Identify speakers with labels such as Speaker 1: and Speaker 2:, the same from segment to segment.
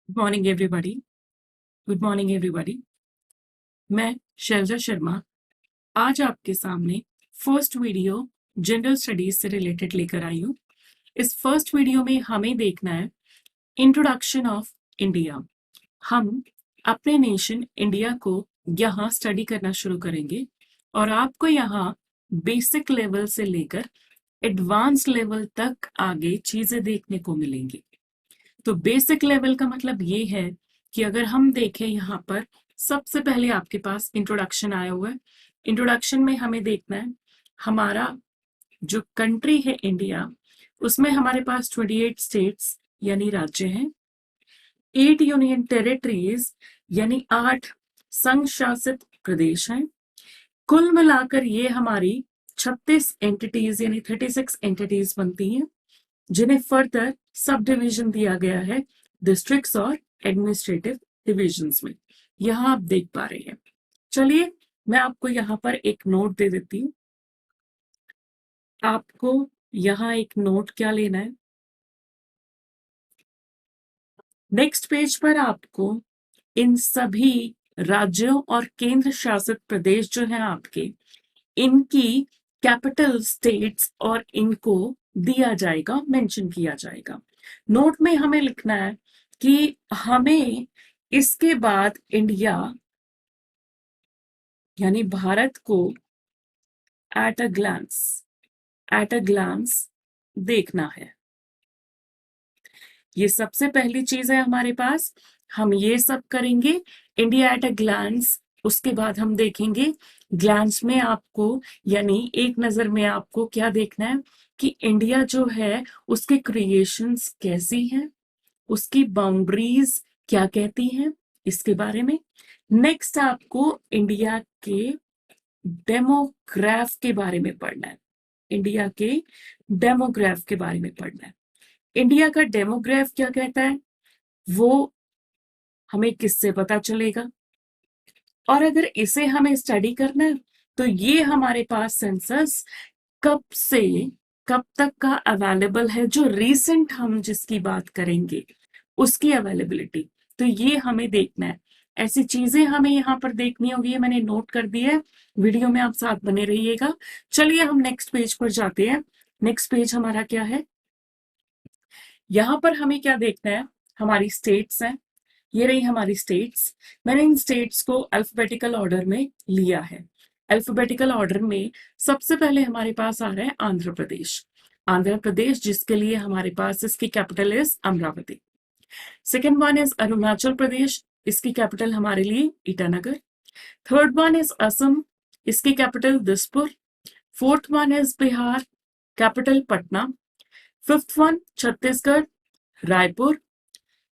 Speaker 1: Good morning everybody. Good morning everybody. मैं शैलजा शर्मा आज आपके सामने फर्स्ट वीडियो जनरल स्टडीज से रिलेटेड लेकर आई हूँ। इस फर्स्ट वीडियो में हमें देखना है इंट्रोडक्शन ऑफ इंडिया। हम अपने नेशन इंडिया को यहाँ स्टडी करना शुरू करेंगे और आपको यहाँ बेसिक लेवल से लेकर एडवांस लेवल तक आगे चीजें देखने को मिलेंगी। तो बेसिक लेवल का मतलब ये है कि अगर हम देखें यहाँ पर सबसे पहले आपके पास इंट्रोडक्शन आया हुआ है। इंट्रोडक्शन में हमें देखना है हमारा जो कंट्री है इंडिया, उसमें हमारे पास 28 स्टेट्स यानी राज्य हैं, 8 यूनियन टेरिटरीज यानी 8 संघ शासित प्रदेश हैं। कुल मिलाकर ये हमारी 36 एंटिटीज यानी 36 एंटिटीज बनती हैं, जिन्हें फर्दर सब डिवीजन दिया गया है डिस्ट्रिक्ट्स और एडमिनिस्ट्रेटिव डिविजन्स में। यहां आप देख पा रहे हैं। चलिए मैं आपको यहाँ पर एक नोट दे देती हूँ। आपको यहाँ एक नोट क्या लेना है, नेक्स्ट पेज पर आपको इन सभी राज्यों और केंद्र शासित प्रदेश जो है आपके, इनकी कैपिटल स्टेट्स और इनको दिया जाएगा, मेंशन किया जाएगा। नोट में हमें लिखना है कि हमें इसके बाद इंडिया यानी भारत को एट अ ग्लांस देखना है। ये सबसे पहली चीज है हमारे पास। हम ये सब करेंगे इंडिया एट अ ग्लांस। उसके बाद हम देखेंगे ग्लांस में आपको यानी एक नजर में आपको क्या देखना है कि इंडिया जो है उसके क्रिएशंस कैसी हैं, उसकी बाउंड्रीज क्या कहती हैं, इसके बारे में। नेक्स्ट आपको इंडिया के डेमोग्राफ के बारे में पढ़ना है। इंडिया के डेमोग्राफ के बारे में पढ़ना है। इंडिया का डेमोग्राफ क्या कहता है वो हमें किससे पता चलेगा, और अगर इसे हमें स्टडी करना है तो ये हमारे पास सेंसस कब से कब तक का अवेलेबल है, जो रीसेंट हम जिसकी बात करेंगे उसकी अवेलेबिलिटी, तो ये हमें देखना है। ऐसी चीजें हमें यहाँ पर देखनी होगी, मैंने नोट कर दी है। वीडियो में आप साथ बने रहिएगा। चलिए हम नेक्स्ट पेज पर जाते हैं। नेक्स्ट पेज हमारा क्या है, यहाँ पर हमें क्या देखना है, हमारी स्टेट्स हैं। ये रही हमारी स्टेट्स। मैंने इन स्टेट्स को अल्फाबेटिकल ऑर्डर में लिया है। अल्फाबेटिकल ऑर्डर में सबसे पहले हमारे पास आ रहा है आंध्र प्रदेश। आंध्र प्रदेश जिसके लिए हमारे पास इसकी capital is Amaravati. Second one is Arunachal Pradesh, इसकी कैपिटल हमारे लिए Itanagar. Third one is Assam, इसकी capital Dispur. Fourth one is Bihar, capital Patna. Fifth one Chhattisgarh, Raipur.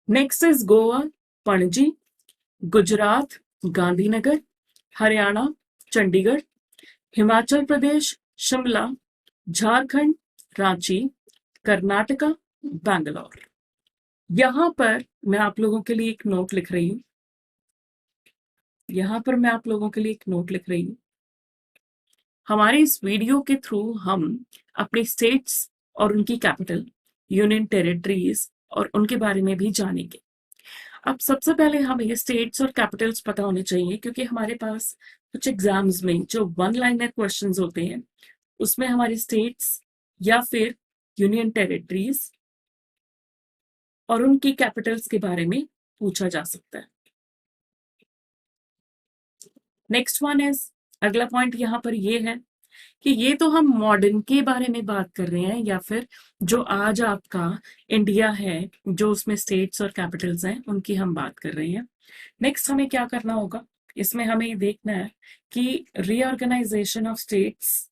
Speaker 1: Next is Goa, Panaji. Gujarat, Gandhinagar. Haryana, Chandigarh. Himachal Pradesh, Shimla. Jharkhand, Ranchi. Karnataka, Bangalore. यहां पर मैं आप लोगों के लिए एक नोट लिख रही हूं। हमारे इस वीडियो के थ्रू हम अपने स्टेट्स और उनकी कैपिटल, यूनियन टेरिटरीज और उनके बारे में भी जानेंगे। अब सबसे पहले हमें स्टेट्स और कैपिटल्स पता होने चाहिए, क्योंकि हमारे पास कुछ एग्जाम्स में जो वन लाइनर क्वेश्चंस होते हैं उसमें हमारी स्टेट्स या फिर यूनियन टेरिटरीज और उनकी कैपिटल्स के बारे में पूछा जा सकता है। नेक्स्ट वन इज, अगला पॉइंट यहाँ पर ये है कि ये तो हम मॉडर्न के बारे में बात कर रहे हैं, या फिर जो आज आपका इंडिया है जो उसमें स्टेट्स और कैपिटल्स हैं उनकी हम बात कर रहे हैं। नेक्स्ट हमें क्या करना होगा, इसमें हमें देखना है कि रीऑर्गेनाइजेशन ऑफ स्टेट्स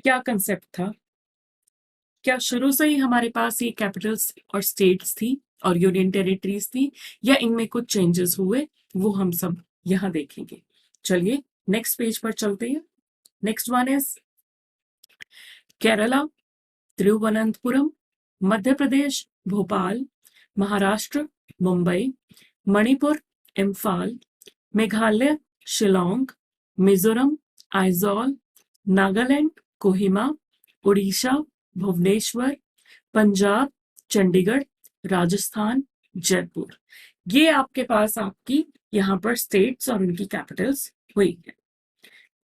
Speaker 1: क्या कंसेप्ट था। क्या शुरू से ही हमारे पास ये कैपिटल्स और स्टेट्स थी और यूनियन टेरिटरीज थी, या इनमें कुछ चेंजेस हुए, वो हम सब यहाँ देखेंगे। चलिए नेक्स्ट पेज पर चलते हैं। Next one is Kerala, Thiruvananthapuram. Madhya Pradesh, Bhopal. Maharashtra, Mumbai. Manipur, Imphal. Meghalaya, Shillong. Mizoram, Aizawl, Nagaland, Kohima, Orissa, Bhubaneswar, Punjab, Chandigarh, Rajasthan, Jaipur. ये आपके पास आपकी यहाँ पर स्टेट्स और उनकी कैपिटल्स हुई है।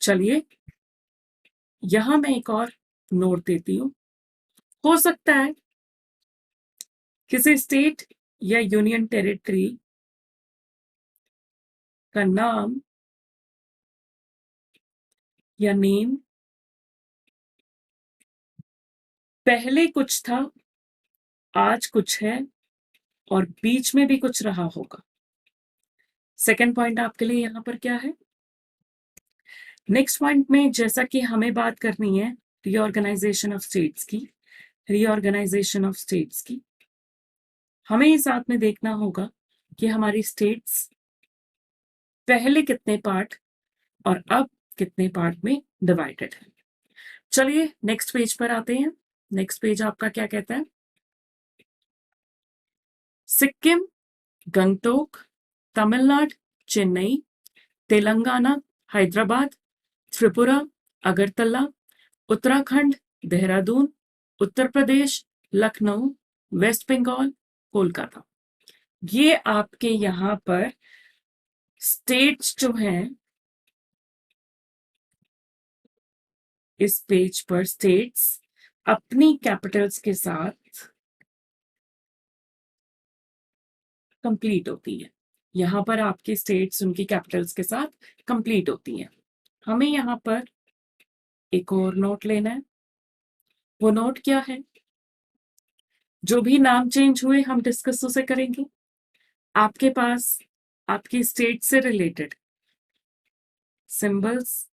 Speaker 1: चलिए यहां मैं एक और नोट देती हूं। हो सकता है किसी स्टेट या यूनियन टेरिटरी का नाम या नेम पहले कुछ था, आज कुछ है और बीच में भी कुछ रहा होगा। सेकंड पॉइंट आपके लिए यहां पर क्या है? नेक्स्ट पॉइंट में जैसा कि हमें बात करनी है रीऑर्गेनाइजेशन ऑफ स्टेट्स की, रीऑर्गेनाइजेशन ऑफ स्टेट्स की, हमें इस साथ में देखना होगा कि हमारी स्टेट्स पहले कितने पार्ट और अब कितने पार्ट में डिवाइडेड है। चलिए नेक्स्ट पेज पर आते हैं। नेक्स्ट पेज आपका क्या कहता है? सिक्किम, गंगटोक, तमिलनाडु, चेन्नई, तेलंगाना, हैदराबाद, त्रिपुरा, अगरतला, उत्तराखंड, देहरादून, उत्तर प्रदेश, लखनऊ, वेस्ट बंगाल, कोलकाता। ये आपके यहां पर स्टेट्स जो हैं, इस पेज पर स्टेट्स अपनी कैपिटल्स के साथ कंप्लीट होती है। यहां पर आपकी स्टेट्स उनकी कैपिटल्स के साथ कंप्लीट होती हैं। हमें यहां पर एक और नोट लेना है। वो नोट क्या है? जो भी नाम चेंज हुए हम डिस्कस उसे करेंगे। आपके पास आपकी स्टेट से रिलेटेड सिंबल्स,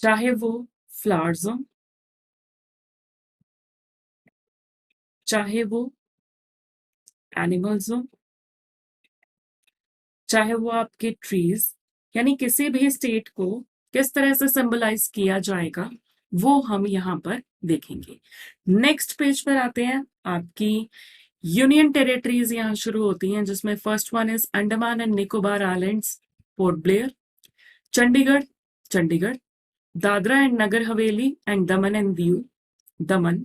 Speaker 1: चाहे वो फ्लावर्स हो, चाहे वो एनिमल्स हो, चाहे वो आपके ट्रीज, यानी किसी भी स्टेट को किस तरह से सिंबलाइज किया जाएगा वो हम यहाँ पर देखेंगे। नेक्स्ट पेज पर आते हैं। आपकी यूनियन टेरिटरीज यहाँ शुरू होती हैं, जिसमें first one is Andaman and Nicobar islands, Port Blair, Chandigarh, Chandigarh, Dadra and Nagar Haveli and Daman and Diu, Daman,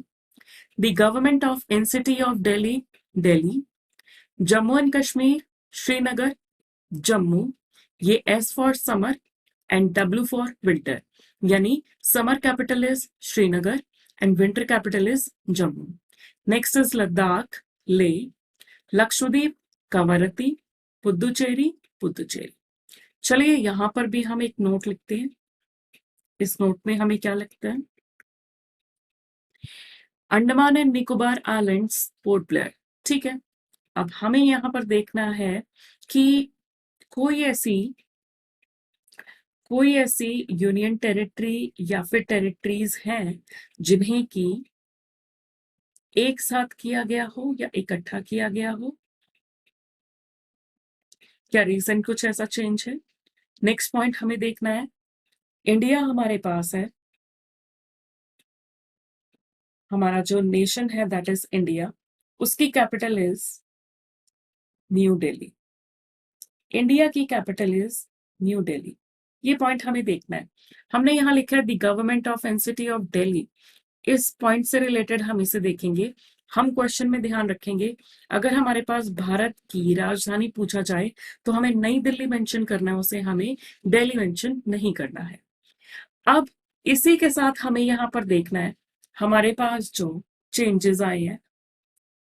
Speaker 1: the government of NCT of Delhi, Delhi, Jammu and Kashmir, Srinagar, Jammu. ये S for summer and W for winter, यानी summer capital is Srinagar and winter capital is Jammu. Next is Ladakh, Leh, Lakshadweep, Kavaratti, Puducherry, Puducherry. चलिए यहां पर भी हम एक note लिखते हैं। इस नोट में हमें क्या लगता है? Andaman and Nicobar islands, Port Blair. ठीक है, अब हमें यहां पर देखना है कि कोई ऐसी यूनियन टेरिटरी या फिर टेरिटरीज हैं जिन्हें की एक साथ किया गया हो या इकट्ठा किया गया हो। क्या रीजन कुछ ऐसा चेंज है? नेक्स्ट पॉइंट हमें देखना है। इंडिया हमारे पास है, हमारा जो नेशन है दैट इज इंडिया, उसकी capital is new Delhi. India की कैपिटल इज न्यू दिल्ली। ये पॉइंट हमें देखना है। हमने यहाँ लिखा है the government of NCT of Delhi. इस पॉइंट से रिलेटेड हम इसे देखेंगे। हम क्वेश्चन में ध्यान रखेंगे, अगर हमारे पास भारत की राजधानी पूछा जाए तो हमें नई दिल्ली मेंशन करना है, उसे हमें दिल्ली मेंशन नहीं करना है। अब इसी के साथ हमें यहां पर देखना है हमारे पास जो चेंजेस आए हैं,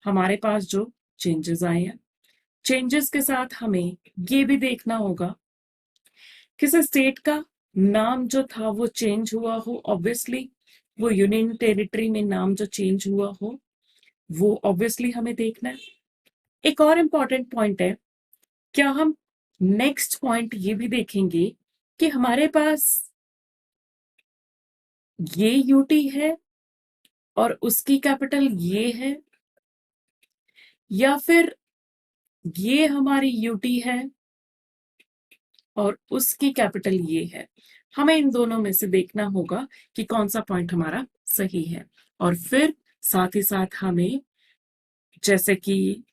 Speaker 1: हमारे पास जो चेंजेस आए हैं, चेंजेस के साथ हमें ये भी देखना होगा किसी स्टेट का नाम जो था वो चेंज हुआ हो। ऑब्वियसली वो यूनियन टेरिटरी में नाम जो चेंज हुआ हो वो ऑब्वियसली हमें देखना है। एक और इम्पॉर्टेंट पॉइंट है, क्या हम नेक्स्ट पॉइंट ये भी देखेंगे कि हमारे पास ये यूटी है और उसकी कैपिटल ये है, या फिर ये हमारी यूटी है और उसकी कैपिटल ये है। हमें इन दोनों में से देखना होगा कि कौन सा पॉइंट हमारा सही है। और फिर साथ ही साथ हमें, जैसे कि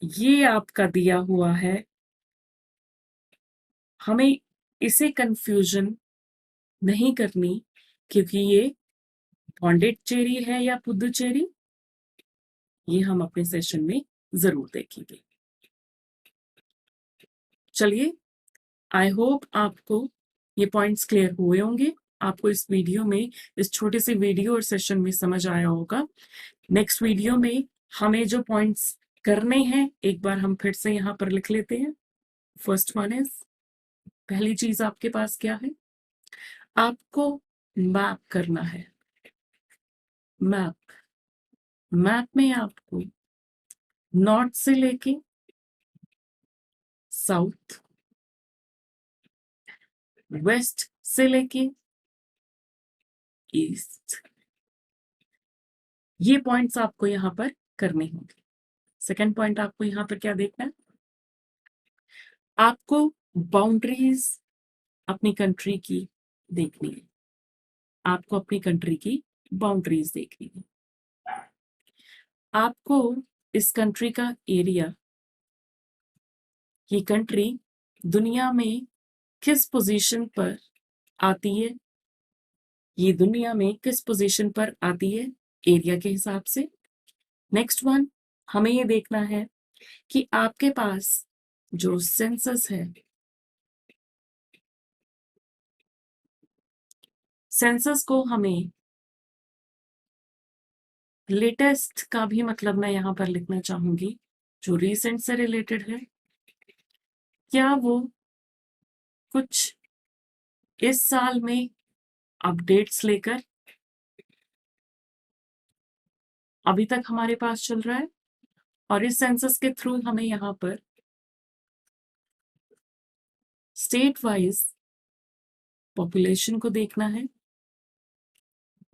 Speaker 1: ये आपका दिया हुआ है, हमें इसे कंफ्यूजन नहीं करनी, क्योंकि ये पौंडिचेरी है या पुदुचेरी, ये हम अपने सेशन में जरूर देखेंगे। चलिए, आई होप आपको ये पॉइंट्स क्लियर हुए होंगे, आपको इस वीडियो में, इस छोटे से वीडियो और सेशन में समझ आया होगा। नेक्स्ट वीडियो में हमें जो पॉइंट्स करने हैं एक बार हम फिर से यहाँ पर लिख लेते हैं। फर्स्ट वन इज, पहली चीज आपके पास क्या है, आपको मैप करना है। मैप, मैप में आपको नॉर्थ से लेके साउथ, वेस्ट से लेके ईस्ट, ये पॉइंट्स आपको यहां पर करने होंगे। सेकंड पॉइंट आपको यहां पर क्या देखना है, आपको बाउंड्रीज अपनी कंट्री की देखनी है। आपको अपनी कंट्री की बाउंड्रीज देखनी है। आपको इस कंट्री का एरिया, ये कंट्री दुनिया में किस पोजीशन पर आती है, ये दुनिया में किस पोजीशन पर आती है एरिया के हिसाब से। नेक्स्ट वन, हमें ये देखना है कि आपके पास जो सेंसस है, सेंसस को हमें लेटेस्ट का भी मतलब मैं यहां पर लिखना चाहूंगी, जो रिसेंट से रिलेटेड है, क्या वो कुछ इस साल में अपडेट्स लेकर अभी तक हमारे पास चल रहा है। और इस सेंसस के थ्रू हमें यहाँ पर स्टेट वाइज पॉपुलेशन को देखना है।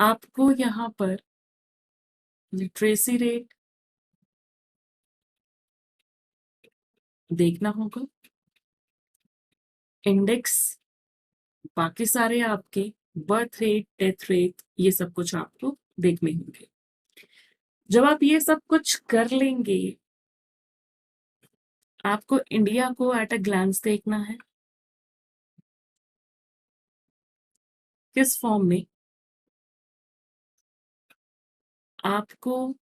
Speaker 1: आपको यहाँ पर लिटरेसी रेट देखना होगा, इंडेक्स, बाकी सारे आपके बर्थ रेट, डेथ रेट, ये सब कुछ आपको देखने होंगे। जब आप ये सब कुछ कर लेंगे, आपको इंडिया को एट अ ग्लांस देखना है। किस फॉर्म में, आपको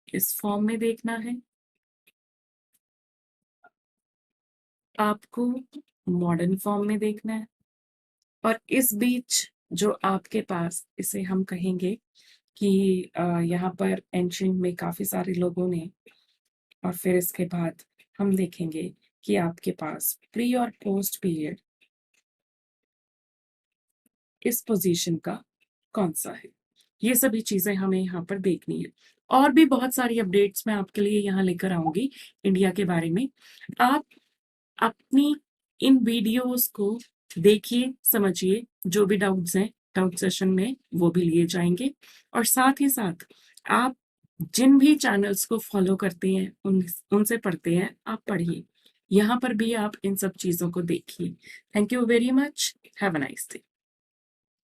Speaker 1: इस फॉर्म में देखना है, आपको मॉडर्न फॉर्म में देखना है, और इस बीच जो आपके पास, इसे हम कहेंगे कि यहाँ पर एंशिएंट में काफी सारे लोगों ने, और फिर इसके बाद हम देखेंगे कि आपके पास प्री और पोस्ट पीरियड इस पोजीशन का कौन सा है। ये सभी चीजें हमें यहाँ पर देखनी है। और भी बहुत सारी अपडेट्स मैं आपके लिए यहाँ लेकर आऊंगी इंडिया के बारे में। आप अपनी इन वीडियोस को देखिए, समझिए, जो भी डाउट्स हैं डाउट सेशन में वो भी लिए जाएंगे। और साथ ही साथ आप जिन भी चैनल्स को फॉलो करते हैं उनसे पढ़ते हैं, आप पढ़िए, यहाँ पर भी आप इन सब चीजों को देखिए। Thank you very much, have a nice day.